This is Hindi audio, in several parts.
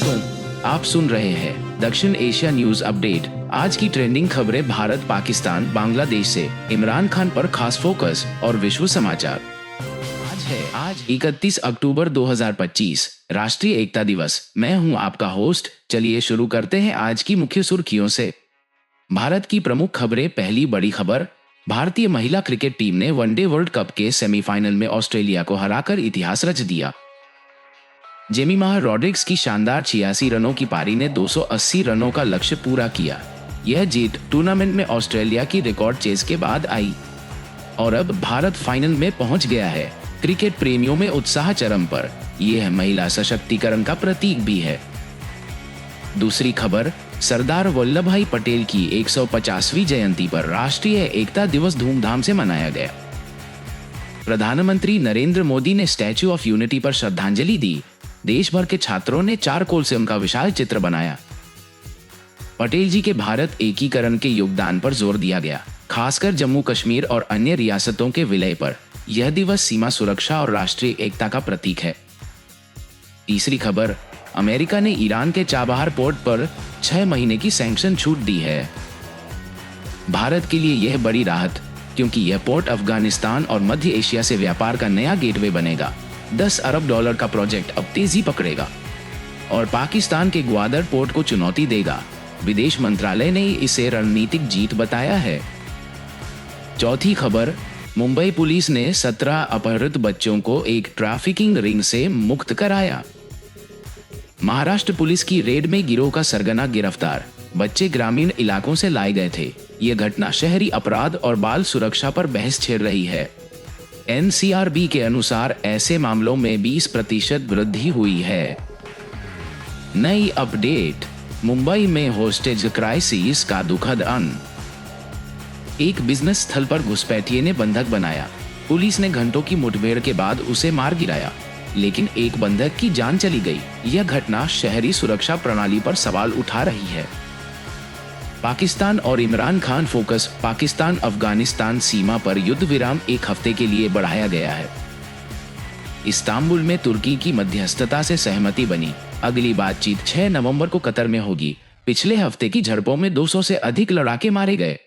आप सुन रहे हैं दक्षिण एशिया न्यूज अपडेट। आज की ट्रेंडिंग खबरें भारत, पाकिस्तान, बांग्लादेश से इमरान खान पर खास फोकस और विश्व समाचार। आज 31 अक्टूबर 2025 राष्ट्रीय एकता दिवस। मैं हूं आपका होस्ट। चलिए शुरू करते हैं आज की मुख्य सुर्खियों से। भारत की प्रमुख खबरें। पहली बड़ी खबर, भारतीय महिला क्रिकेट टीम ने वनडे वर्ल्ड कप के सेमीफाइनल में ऑस्ट्रेलिया को हराकर इतिहास रच दिया। जेमिमा रॉड्रिग्स की शानदार 86 रनों की पारी ने 280 रनों का लक्ष्य पूरा किया। यह जीत टूर्नामेंट में ऑस्ट्रेलिया की रिकॉर्ड चेज के बाद आई और अब भारत फाइनल में पहुंच गया है। क्रिकेट प्रेमियों में उत्साह चरम पर। यह महिला सशक्तिकरण का प्रतीक भी है। दूसरी खबर, सरदार वल्लभ भाई पटेल की 150वीं जयंती पर राष्ट्रीय एकता दिवस धूमधाम से मनाया गया। प्रधानमंत्री नरेंद्र मोदी ने स्टैच्यू ऑफ यूनिटी पर श्रद्धांजलि दी। देश भर के छात्रों ने चारकोल से उनका विशाल चित्र बनाया। पटेल जी के भारत एकीकरण के योगदान पर जोर दिया गया, खासकर जम्मू कश्मीर और अन्य रियासतों के विलय पर। यह दिवस सीमा सुरक्षा और राष्ट्रीय एकता का प्रतीक है। तीसरी खबर, अमेरिका ने ईरान के चाबहार पोर्ट पर 6 महीने की सैंक्शन छूट दी है। भारत के लिए यह बड़ी राहत, क्योंकि यह पोर्ट अफगानिस्तान और मध्य एशिया से व्यापार का नया गेटवे बनेगा। $10 अरब का प्रोजेक्ट अब तेजी पकड़ेगा और पाकिस्तान के ग्वादर पोर्ट को चुनौती देगा। विदेश मंत्रालय ने इसे रणनीतिक जीत बताया है। चौथी खबर, मुंबई पुलिस ने 17 अपहृत बच्चों को एक ट्रैफिकिंग रिंग से मुक्त कराया। महाराष्ट्र पुलिस की रेड में गिरोह का सरगना गिरफ्तार। बच्चे ग्रामीण इलाकों से लाए गए थे। यह घटना शहरी अपराध और बाल सुरक्षा पर बहस छेड़ रही है। NCRB के अनुसार ऐसे मामलों में 20% वृद्धि हुई है। नई अपडेट, मुंबई में होस्टेज क्राइसिस का दुखद अंत। एक बिजनेस स्थल पर घुसपैठिए ने बंधक बनाया। पुलिस ने घंटों की मुठभेड़ के बाद उसे मार गिराया, लेकिन एक बंधक की जान चली गई। यह घटना शहरी सुरक्षा प्रणाली पर सवाल उठा रही है। पाकिस्तान और इमरान खान फोकस। पाकिस्तान अफगानिस्तान सीमा पर युद्ध विराम 1 हफ्ते के लिए बढ़ाया गया है। इस्तांबुल में तुर्की की मध्यस्थता से सहमति बनी। अगली बातचीत 6 नवंबर को कतर में होगी। पिछले हफ्ते की झड़पों में 200 से अधिक लड़ाके मारे गए।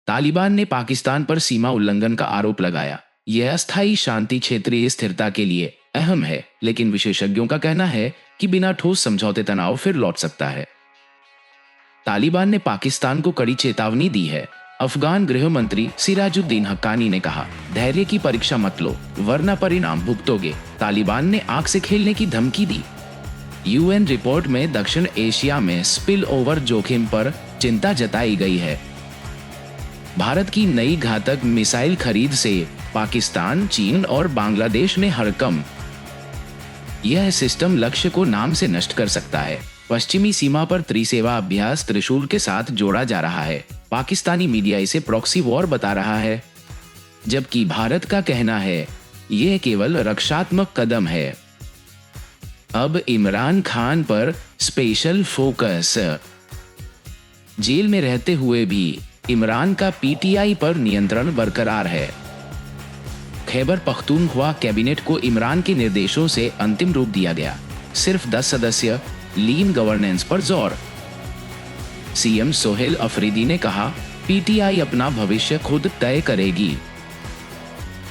तालिबान ने पाकिस्तान पर सीमा उल्लंघन का आरोप लगाया। यह अस्थायी शांति क्षेत्रीय स्थिरता के लिए अहम है, लेकिन विशेषज्ञों का कहना है कि बिना ठोस समझौते तनाव फिर लौट सकता है। तालिबान ने पाकिस्तान को कड़ी चेतावनी दी है। अफगान गृह मंत्री सिराजुद्दीन हक्कानी ने कहा, धैर्य की परीक्षा मत लो, वरना परिणाम भुगतोगे। तालिबान ने आग से खेलने की धमकी दी। UN रिपोर्ट में दक्षिण एशिया में स्पिल ओवर जोखिम पर चिंता जताई गई है। भारत की नई घातक मिसाइल खरीद से पाकिस्तान, चीन और बांग्लादेश ने हड़कंप। यह सिस्टम लक्ष्य को नाम से नष्ट कर सकता है। पश्चिमी सीमा पर त्रिसेवा अभ्यास त्रिशूल के साथ जोड़ा जा रहा है। पाकिस्तानी मीडिया इसे प्रॉक्सी वॉर बता रहा है, जबकि भारत का कहना है यह केवल रक्षात्मक कदम है। अब इमरान खान पर स्पेशल फोकस। जेल में रहते हुए भी इमरान का PTI पर नियंत्रण बरकरार है। खैबर पख्तूनख्वा कैबिनेट को इमरान के निर्देशों से अंतिम रूप दिया गया। सिर्फ 10 सदस्य, लीन गवर्नेंस पर जोर। CM सोहेल अफरीदी ने कहा, PTI अपना भविष्य खुद तय करेगी।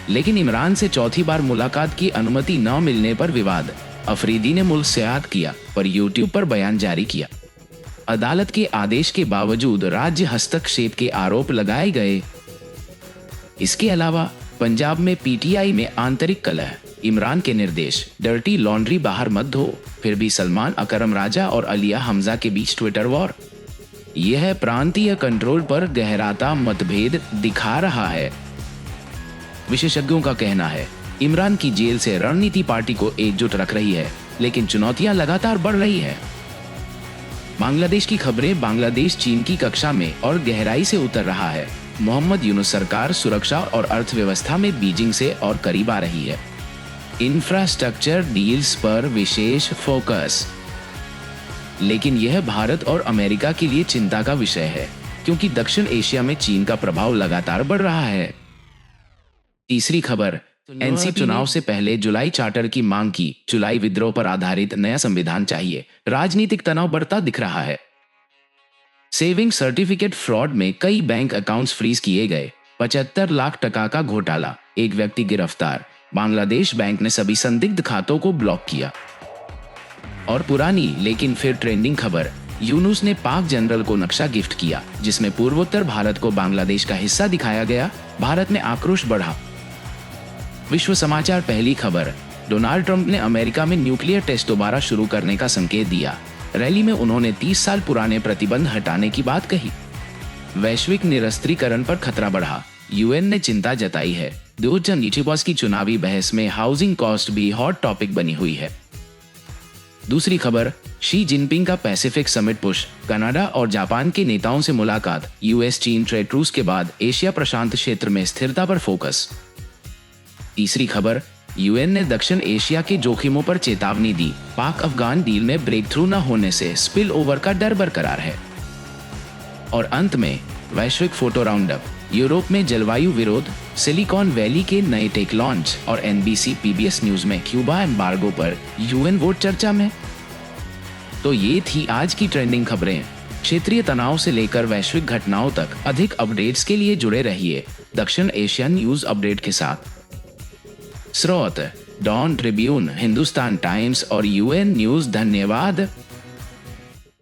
लेकिन इमरान से चौथी बार मुलाकात की अनुमति न मिलने पर विवाद। अफरीदी ने मुल्क सेयाहत किया पर YouTube पर बयान जारी किया। अदालत के आदेश के बावजूद राज्य हस्तक्षेप के आरोप लगाए गए। इसके अलावा पंजाब में PTI में आंतरिक कलह। इमरान के निर्देश, डर्टी लॉन्ड्री बाहर मत धो। फिर भी सलमान अकरम राजा और अलिया हमजा के बीच ट्विटर वॉर। यह प्रांतीय कंट्रोल पर गहराता मतभेद दिखा रहा है। विशेषज्ञों का कहना है इमरान की जेल से रणनीति पार्टी को एकजुट रख रही है, लेकिन चुनौतियां लगातार बढ़ रही है। बांग्लादेश की खबरें। बांग्लादेश चीन की कक्षा में और गहराई से उतर रहा है। मोहम्मद यूनुस सरकार सुरक्षा और अर्थव्यवस्था में बीजिंग से और करीब आ रही है। इंफ्रास्ट्रक्चर डील्स पर विशेष फोकस। लेकिन यह भारत और अमेरिका के लिए चिंता का विषय है, क्योंकि दक्षिण एशिया में चीन का प्रभाव लगातार बढ़ रहा है। तीसरी खबर, एनसी चुनाव से पहले जुलाई चार्टर की मांग की। जुलाई विद्रोह पर आधारित नया संविधान चाहिए। राजनीतिक तनाव बढ़ता दिख रहा है। सेविंग सर्टिफिकेट फ्रॉड में कई बैंक अकाउंट्स फ्रीज किए गए। 75 लाख टका का घोटाला, एक व्यक्ति गिरफ्तार। बांग्लादेश बैंक ने सभी संदिग्ध खातों को ब्लॉक किया। और पुरानी लेकिन फिर ट्रेंडिंग खबर, यूनुस ने पाक जनरल को नक्शा गिफ्ट किया जिसमें पूर्वोत्तर भारत को बांग्लादेश का हिस्सा दिखाया गया। भारत में आक्रोश बढ़ा। विश्व समाचार पहली खबर, डोनाल्ड ट्रंप ने अमेरिका में न्यूक्लियर टेस्ट दोबारा शुरू करने का संकेत दिया। रैली में उन्होंने 30 साल पुराने प्रतिबंध हटाने की बात कही। वैश्विक निरस्त्रीकरण पर खतरा बढ़ा, यूएन ने चिंता जताई है। 2024 की चुनावी बहस में हाउसिंग कॉस्ट भी हॉट टॉपिक बनी हुई है। दूसरी खबर, शी जिनपिंग का पैसिफिक समिट पुश, कनाडा और जापान के नेताओं से मुलाकात। यूएस चीन ट्रेड ट्रूस के बाद एशिया प्रशांत क्षेत्र में स्थिरता पर फोकस। तीसरी खबर, यूएन ने दक्षिण एशिया के जोखिमों पर चेतावनी दी। पाक अफगान डील में ब्रेक थ्रू न होने से स्पिल ओवर का डर बरकरार है। और अंत में वैश्विक फोटो राउंडअप, यूरोप में जलवायु विरोध, सिलिकॉन वैली के नए टेक लॉन्च और एनबीसी पीबीएस न्यूज में क्यूबा एम्बार्गो पर यूएन वोट चर्चा में। तो ये थी आज की ट्रेंडिंग खबरें। क्षेत्रीय तनाव से लेकर वैश्विक घटनाओं तक अधिक अपडेट्स के लिए जुड़े रहिए दक्षिण एशिया न्यूज अपडेट के साथ। स्रोत, डॉन ट्रिब्यून, हिंदुस्तान टाइम्स और यूएन न्यूज। धन्यवाद।